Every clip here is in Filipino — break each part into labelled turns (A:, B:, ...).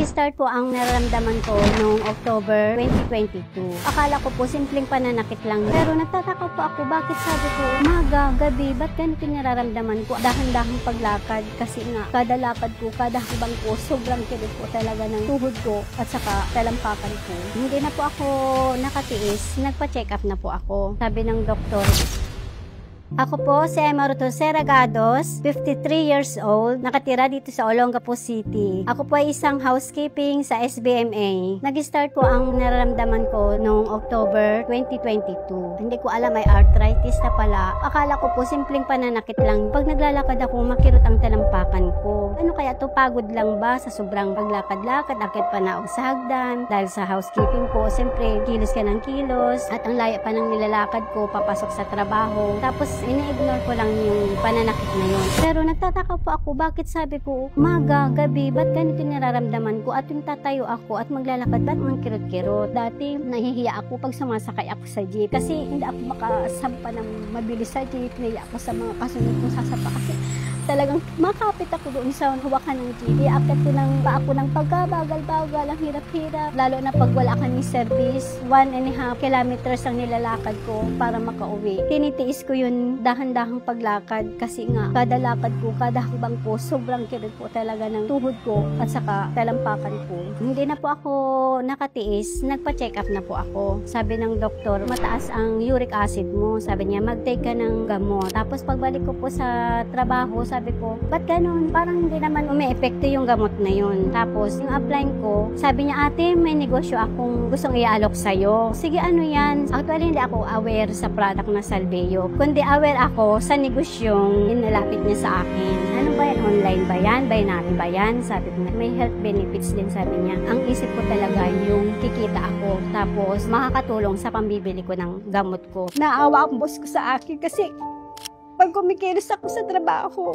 A: Nag-start po ang nararamdaman ko noong October 2022. Akala ko po simpleng pananakit lang. Pero nagtataka po ako bakit sabi ko umaga, gabi, ba't ganito nararamdaman ko? Dahan-dahang paglakad kasi nga kada lakad ko, kada habang ko, sobrang kilit po talaga ng tuhod ko at saka talampakan ko. Hindi na po ako nakatiis, nagpa-check up na po ako. Sabi ng doktor, ako po si Emma Rutosera Gados, 53 years old, nakatira dito sa Olongapo City. Ako po ay isang housekeeping sa SBMA. Nag-start po ang nararamdaman ko noong October 2022. Hindi ko alam ay arthritis na pala. Akala ko po simpleng pananakit lang. Pag naglalakad ako, makirot ang talampakan ko. Ano kaya to, pagod lang ba sa sobrang paglakad-lakad, akit pa na ako sa hagdan? Dahil sa housekeeping ko, siyempre kilos ka ng kilos at ang layo pa ng nilalakad ko papasok sa trabaho. Tapos ini-ignore ko lang yung pananakit na yun. Pero nagtataka po ako bakit sabi ko umaga, gabi, ba't ganito nararamdaman ko at yung tatayo ako at maglalakad, ba't mang kirot-kirot? Dati nahihiya ako pag sumasakay ako sa jeep kasi hindi ako makasampa ng mabilis sa jeep. Nahiya ako sa mga kasunod kong sasapa kasi talagang makapit ako doon sa hawakan ng jeep. Iakit ko ng pa ako ng pagkabagal-bagal, ang hirap-hirap. Lalo na pag wala kami service, 1.5 kilometers ang nilalakad ko para makauwi. Tinitiis ko yun dahan-dahang paglakad kasi nga kada lakad ko, kada habang ko, sobrang kirit po talaga ng tuhod ko at saka talampakan ko. Hindi na po ako nakatiis, nagpa-check up na po ako. Sabi ng doktor, mataas ang uric acid mo. Sabi niya, mag-take ka ng gamot. Tapos pagbalik ko po sa trabaho, sabi ko, ba't ganun? Parang hindi naman umi-epekto yung gamot na yun. Tapos, yung upline ko, sabi niya, ate, may negosyo akong gustong ialok sa'yo. Sige, ano yan? Actually, hindi ako aware sa product na Salveyo. Kundi aware ako sa negosyong inalapit niya sa akin. Ano ba yan? Online ba yan? Binary ba yan? Sabi ko, may health benefits din, sabi niya. Ang isip ko talaga yung kikita ako. Tapos, makakatulong sa pambibili ko ng gamot ko. Naawa ang boss ko sa akin kasi pag kumikilos ako sa trabaho,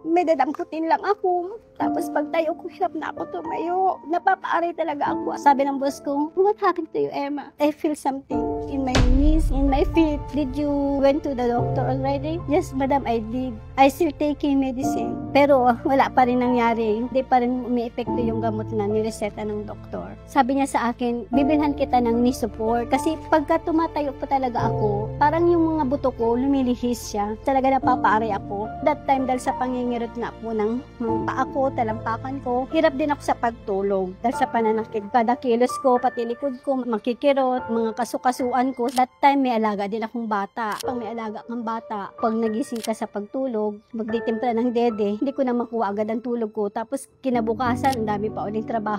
A: may dadamputin lang ako. Tapos pag tayo ko, hirap na ako tumayo. Napapaaray talaga ako. Sabi ng boss ko, what happened to you, Emma? I feel something in my knees, in my feet. Did you went to the doctor already? Yes, madam, I did. I still taking medicine. Pero wala pa rin nangyari. Hindi pa rin umiepekto yung gamot na nireseta ng doktor. Sabi niya sa akin, bibilhan kita ng knee support. Kasi pagka tumatayo pa talaga ako, parang yung mga buto ko, lumilihis siya. Talaga napapaaray ako. That time, dahil sa pangingirot na po ng paa ko, talampakan ko, hirap din ako sa pagtulog. Dahil sa pananakit, kada kilos ko, pati likod ko, makikirot, mga kasukasuan ko. That time, may alaga din akong bata. Pag may alaga kang bata, pag nagising ka sa pagtulog, magditimpla ng dede, hindi ko na makuha agad ang tulog ko. Tapos, kinabukasan, ang dami pa uling trabaho.